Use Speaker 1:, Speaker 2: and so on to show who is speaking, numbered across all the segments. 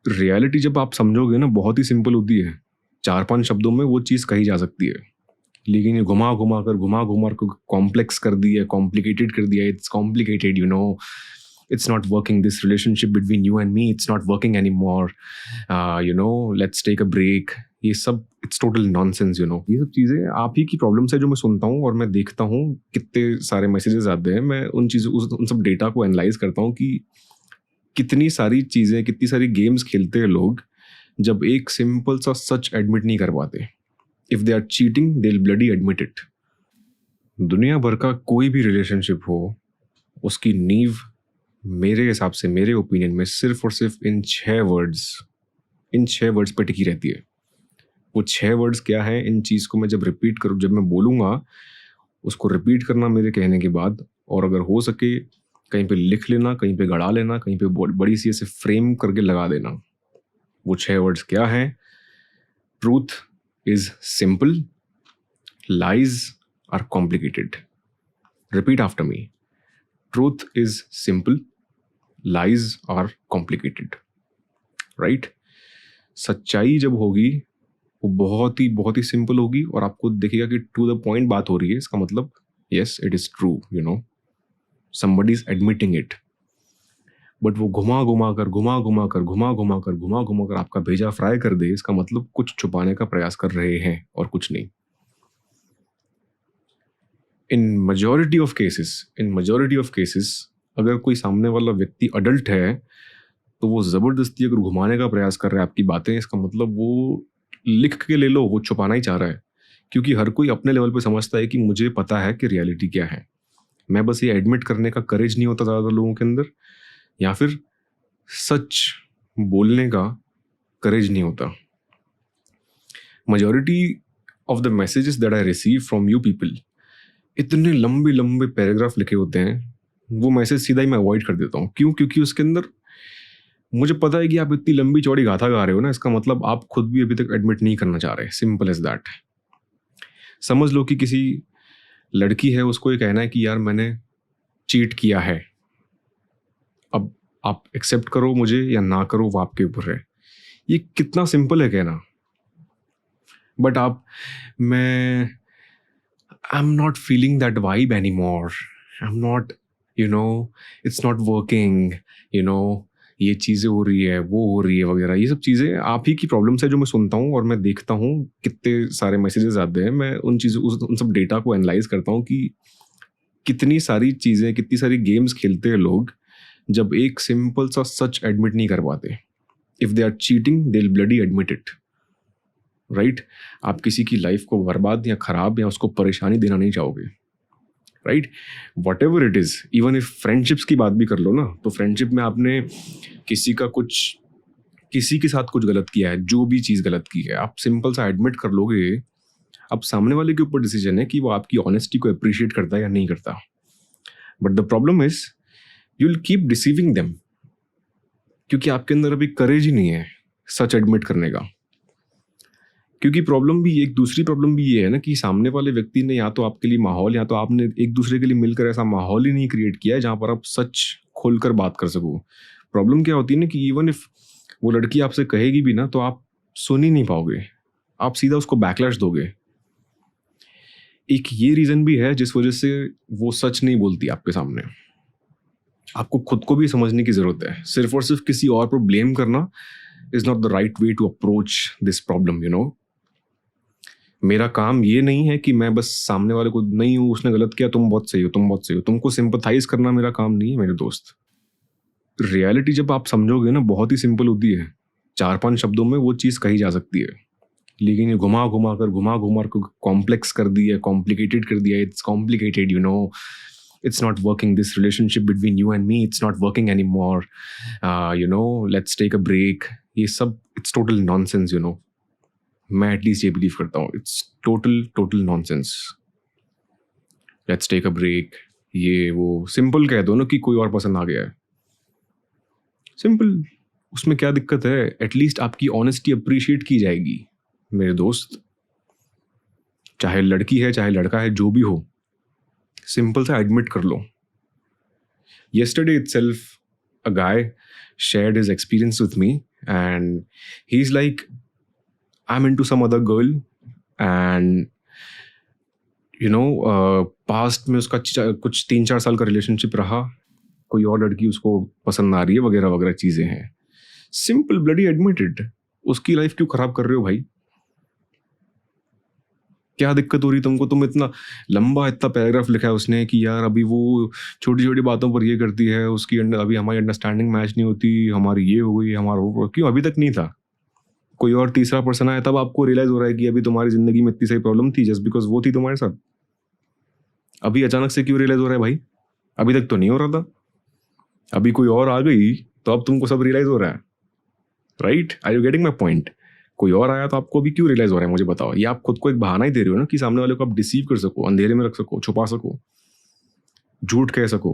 Speaker 1: Reality जब आप समझोगे ना बहुत ही सिंपल होती है। 4-5 शब्दों में वो चीज़ कही जा सकती है। लेकिन ये घुमा कर कॉम्प्लेक्स कर दिया, कॉम्प्लिकेटेड कर दिया। It's complicated, it's not working, this relationship between you and me, it's not working any more, let's take a break. ये सब इट्स टोटल नॉनसेंस। ये सब चीज़ें आप ही की प्रॉब्लम्स है जो मैं सुनता हूँ और मैं देखता हूँ कितने सारे मैसेजेस आते हैं। मैं उन चीज़ों उन सब डेटा को एनालाइज करता हूँ कि कितनी सारी चीज़ें, कितनी सारी गेम्स खेलते हैं लोग जब एक सिंपल सा सच एडमिट नहीं कर पाते। If they are cheating they will bloody admit it. दुनिया भर का कोई भी रिलेशनशिप हो, उसकी नींव मेरे हिसाब से, मेरे ओपिनियन में सिर्फ और सिर्फ इन छह वर्ड्स पे टिकी रहती है। वो 6 वर्ड्स क्या है, इन चीज़ को मैं जब रिपीट करूँ, जब मैं बोलूँगा उसको रिपीट करना मेरे कहने के बाद, और अगर हो सके कहीं पे लिख लेना, कहीं पे गड़ा लेना, कहीं पे बड़ी सी ऐसे फ्रेम करके लगा देना। वो 6 वर्ड्स क्या हैं? Truth is simple, lies are complicated. Repeat after me. Truth is simple, lies are complicated. Right? सच्चाई जब होगी वो बहुत ही सिंपल होगी और आपको दिखेगा कि टू द पॉइंट बात हो रही है। इसका मतलब yes it is true, somebody is admitting it। But वो घुमा घुमा कर आपका भेजा फ्राई कर दे, इसका मतलब कुछ छुपाने का प्रयास कर रहे हैं और कुछ नहीं। इन मेजॉरिटी ऑफ केसेस अगर कोई सामने वाला व्यक्ति अडल्ट है तो वो ज़बरदस्ती अगर घुमाने का प्रयास कर रहा है आपकी बातें, इसका मतलब वो लिख के ले लो, वो छुपाना ही चाह रहा है। क्योंकि हर कोई अपने लेवल पे समझता है कि मुझे पता है कि रियलिटी क्या है। मैं बस ये एडमिट करने का करेज नहीं होता ज़्यादातर लोगों के अंदर, या फिर सच बोलने का करेज नहीं होता। Majority of the messages that I receive from you people, इतने लंबे लंबे पैराग्राफ लिखे होते हैं, वो मैसेज सीधा ही मैं अवॉइड कर देता हूँ। क्यों? क्योंकि उसके अंदर मुझे पता है कि आप इतनी लंबी चौड़ी गाथा गा रहे हो ना, इसका मतलब आप खुद भी अभी तक एडमिट नहीं करना चाह रहे। Simple as that. समझ लो कि किसी लड़की है, उसको ये कहना है कि यार मैंने चीट किया है। अब आप एक्सेप्ट करो मुझे या ना करो, वो आपके ऊपर है। ये कितना सिंपल है कहना। बट मैं I am not feeling that vibe any more, I am not, it's not working, ये चीज़ें हो रही है, वो हो रही है वगैरह। ये सब चीज़ें आप ही की प्रॉब्लम्स है जो मैं सुनता हूँ और मैं देखता हूँ कितने सारे मैसेजेस आते हैं। मैं उन सब डेटा को एनालाइज करता हूँ कि कितनी सारी चीज़ें, कितनी सारी गेम्स खेलते हैं लोग जब एक सिंपल सा सच एडमिट नहीं कर पाते। If they are cheating they will bloody admit it. Right? आप किसी की लाइफ को बर्बाद या खराब या उसको परेशानी देना नहीं चाहोगे। Right? What ever it is, even if friendships की बात भी कर लो ना, तो फ्रेंडशिप में आपने किसी के साथ कुछ गलत किया है, जो भी चीज़ गलत की है, आप सिंपल सा एडमिट कर लोगे। अब सामने वाले के ऊपर डिसीजन है कि वो आपकी ऑनेस्टी को अप्रिशिएट करता है या नहीं करता। But the problem is you will keep deceiving them, क्योंकि आपके अंदर अभी करेज ही नहीं है सच एडमिट करने का। क्योंकि दूसरी प्रॉब्लम भी ये है ना कि सामने वाले व्यक्ति ने या तो आपके लिए माहौल, या तो आपने एक दूसरे के लिए मिलकर ऐसा माहौल ही नहीं क्रिएट किया है जहाँ पर आप सच खोलकर बात कर सको। प्रॉब्लम क्या होती है ना कि इवन इफ वो लड़की आपसे कहेगी भी ना तो आप सुन ही नहीं पाओगे, आप सीधा उसको बैकलैश दोगे। एक ये रीज़न भी है जिस वजह से वो सच नहीं बोलती आपके सामने। आपको खुद को भी समझने की ज़रूरत है। सिर्फ और सिर्फ किसी और पर ब्लेम करना is not the right way to approach this problem. मेरा काम ये नहीं है कि मैं बस सामने वाले को, नहीं हूँ उसने गलत किया, तुम बहुत सही हो, तुमको सिंपथाइज करना मेरा काम नहीं है मेरे दोस्त। रियलिटी जब आप समझोगे ना बहुत ही सिंपल होती है। 4-5 शब्दों में वो चीज़ कही जा सकती है। लेकिन ये घुमा कर कॉम्प्लेक्स कर दिया, कॉम्प्लिकेटेड कर दिया। It's complicated, it's not working, this relationship between you and me, it's not working any more, let's take a break. ये सब इट्स टोटल नॉनसेंस। मैं एटलीस्ट ये बिलीव करता हूँ, it's total nonsense. Let's take a break, ये वो simple कह दो ना कि कोई और पसंद आ गया है, सिंपल। उसमें क्या दिक्कत है? एटलीस्ट आपकी ऑनेस्टी अप्रिशिएट की जाएगी मेरे दोस्त। चाहे लड़की है चाहे लड़का है, जो भी हो, सिंपल सा एडमिट कर लो। Yesterday itself, a guy shared his experience with me and he's like, I'm into some other girl, and past में उसका कुछ 3-4 साल का रिलेशनशिप रहा, कोई और लड़की उसको पसंद आ रही है, वगैरह वगैरह चीज़ें हैं. Simple bloody admitted. उसकी लाइफ क्यों खराब कर रहे हो भाई? क्या दिक्कत हो रही तुमको? तुम इतना लंबा इतना पैराग्राफ लिखा है उसने कि यार अभी वो छोटी छोटी बातों पर ये करती है, उसकी अभी हमारी अंडरस्टैंडिंग मैच नहीं होती, हमारी ये हो गई, हमारा वो. क्यों अभी तक नहीं था? कोई और तीसरा पर्सन आया तब आपको रियलाइज हो रहा है कि अभी तुम्हारी जिंदगी में इतनी सारी प्रॉब्लम थी जस्ट बिकॉज वो थी तुम्हारे साथ. अभी अचानक से क्यों रियलाइज हो रहा है भाई? अभी तक तो नहीं हो रहा था. अभी कोई और आ गई तो अब तुमको सब रियलाइज हो रहा है. Right? Are you getting my point? कोई और आया तो आपको अभी क्यों रियलाइज हो रहा है? मुझे बताओ. ये आप खुद को एक बहाना ही दे रहे हो ना कि सामने वाले को आप डिसीव कर सको, अंधेरे में रख सको, छुपा सको, झूठ कह सको.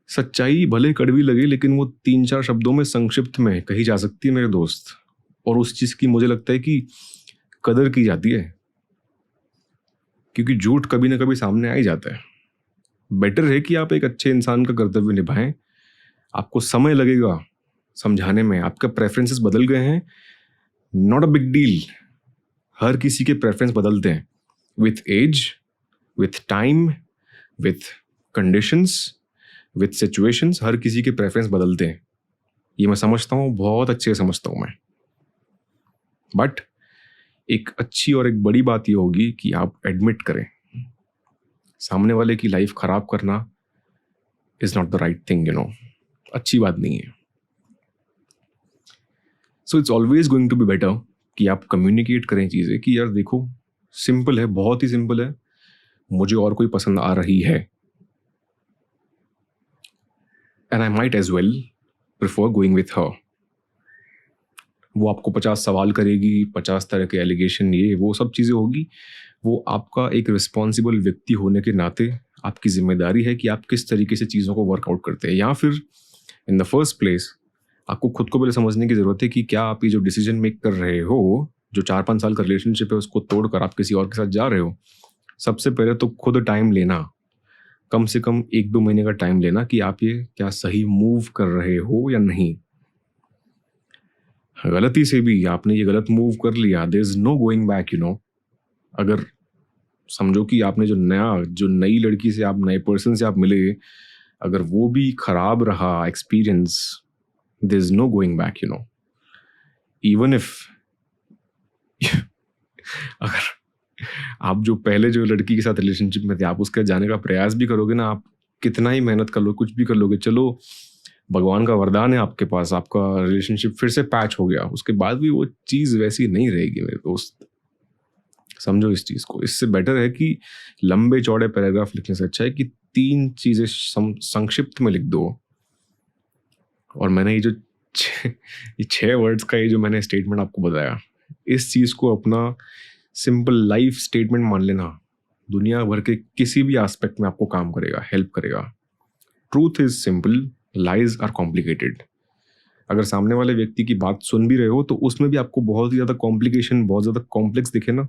Speaker 1: सच्चाई भले कड़वी लगे लेकिन वो 3-4 शब्दों में संक्षिप्त में कही जा सकती है मेरे दोस्त. और उस चीज की मुझे लगता है कि कदर की जाती है, क्योंकि झूठ कभी ना कभी सामने आ ही जाता है. बेटर है कि आप एक अच्छे इंसान का कर्तव्य निभाएं. आपको समय लगेगा समझाने में, आपके प्रेफरेंसेस बदल गए हैं, नॉट अ बिग डील. हर किसी के प्रेफरेंस बदलते हैं with age, with time, with conditions, with situations. हर किसी के प्रेफरेंस बदलते हैं. ये मैं समझता हूँ, बहुत अच्छे से समझता हूँ मैं. बट एक अच्छी और एक बड़ी बात ये होगी कि आप एडमिट करें. सामने वाले की लाइफ खराब करना is not the right thing, अच्छी बात नहीं है. So it's always going to be better कि आप कम्युनिकेट करें चीज़ें कि यार देखो, सिंपल है, बहुत ही सिंपल है, मुझे और कोई पसंद आ रही है, and I might as well prefer going with her. वो आपको 50 सवाल करेगी, 50 तरह के एलिगेशन, ये वो सब चीज़ें होगी. वो आपका एक रिस्पॉन्सिबल व्यक्ति होने के नाते आपकी जिम्मेदारी है कि आप किस तरीके से चीज़ों को वर्कआउट करते हैं. या फिर इन द फर्स्ट प्लेस आपको खुद को पहले समझने की ज़रूरत है कि क्या आप ये जो डिसीजन मेक कर रहे हो, जो 4-5 साल का रिलेशनशिप है उसको तोड़कर आप किसी और के साथ जा रहे हो. सबसे पहले तो खुद टाइम लेना, कम से कम 1-2 महीने का टाइम लेना कि आप ये क्या सही मूव कर रहे हो या नहीं. गलती से भी आपने ये गलत मूव कर लिया, there is no going back. अगर समझो कि आपने जो नई लड़की से, आप नए पर्सन से आप मिले, अगर वो भी खराब रहा experience, there is no going back. Even if अगर आप जो पहले जो लड़की के साथ रिलेशनशिप में थे, आप उसके जाने का प्रयास भी करोगे ना, आप कितना ही मेहनत कर लो, कुछ भी कर लोगे, चलो भगवान का वरदान है आपके पास, आपका रिलेशनशिप फिर से पैच हो गया, उसके बाद भी वो चीज़ वैसी नहीं रहेगी मेरे दोस्त. समझो इस चीज़ को. इससे बेटर है कि लंबे चौड़े पैराग्राफ लिखने से अच्छा है कि 3 चीज़ें संक्षिप्त में लिख दो. और मैंने ये 6 वर्ड्स का ये जो मैंने स्टेटमेंट आपको बताया, इस चीज़ को अपना सिंपल लाइफ स्टेटमेंट मान लेना. दुनिया भर के किसी भी एस्पेक्ट में आपको काम करेगा, हेल्प करेगा. Truth is simple, lies are complicated. अगर सामने वाले व्यक्ति की बात सुन भी रहे हो तो उसमें भी आपको बहुत ही ज़्यादा कॉम्प्लिकेशन, बहुत ज़्यादा कॉम्प्लेक्स दिखे ना,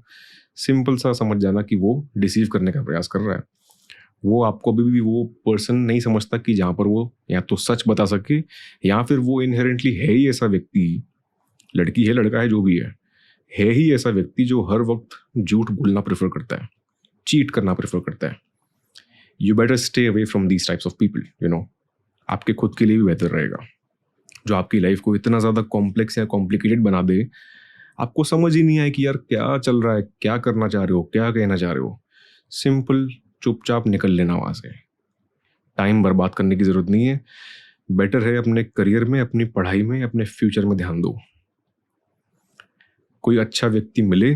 Speaker 1: सिंपल सा समझ जाना कि वो डिसीव करने का प्रयास कर रहा है. वो आपको अभी भी वो पर्सन नहीं समझता कि जहाँ पर वो या तो सच बता सके, या फिर वो इनहेरेंटली है ही ऐसा व्यक्ति, लड़की है लड़का है जो भी है ही ऐसा व्यक्ति जो हर वक्त झूठ बोलना प्रेफर करता है, चीट करना प्रेफर करता है. You better stay away from these types of people. आपके खुद के लिए भी बेहतर रहेगा. जो आपकी लाइफ को इतना ज़्यादा कॉम्प्लेक्स या कॉम्प्लिकेटेड बना दे, आपको समझ ही नहीं आए कि यार क्या चल रहा है, क्या करना चाह रहे हो, क्या कहना चाह रहे हो. सिंपल चुपचाप निकल लेना वहाँ से. टाइम बर्बाद करने की ज़रूरत नहीं है. बेटर है अपने करियर में, अपनी पढ़ाई में, अपने फ्यूचर में ध्यान दो. कोई अच्छा व्यक्ति मिले,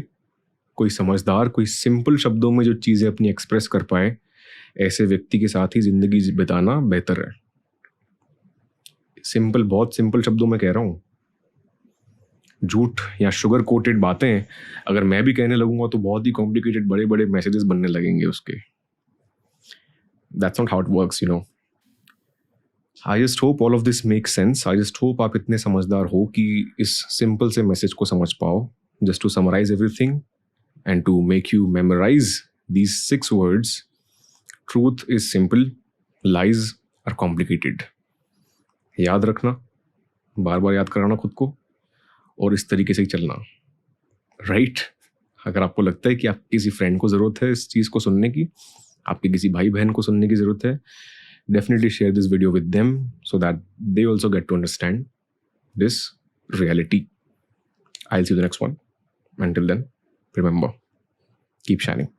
Speaker 1: कोई समझदार, कोई सिंपल शब्दों में जो चीज़ें अपनी एक्सप्रेस कर पाए, ऐसे व्यक्ति के साथ ही ज़िंदगी बिताना बेहतर है. सिंपल, बहुत सिंपल शब्दों में कह रहा हूँ. झूठ या शुगर कोटेड बातें अगर मैं भी कहने लगूंगा तो बहुत ही कॉम्प्लिकेटेड बड़े बड़े मैसेजेस बनने लगेंगे उसके. That's not how it works. I just hope all of this make sense. I just hope आप इतने समझदार हो कि इस सिंपल से मैसेज को समझ पाओ. Just to summarise everything and to make you memorise these 6 words. Truth is simple, lies are complicated. याद रखना, बार बार याद कराना खुद को और इस तरीके से ही चलना, राइट? अगर आपको लगता है कि आप किसी फ्रेंड को ज़रूरत है इस चीज़ को सुनने की, आपके किसी भाई बहन को सुनने की ज़रूरत है, definitely share this video with them so that they also get to understand this reality. I'll see you in the next one. Until then, remember, keep shining.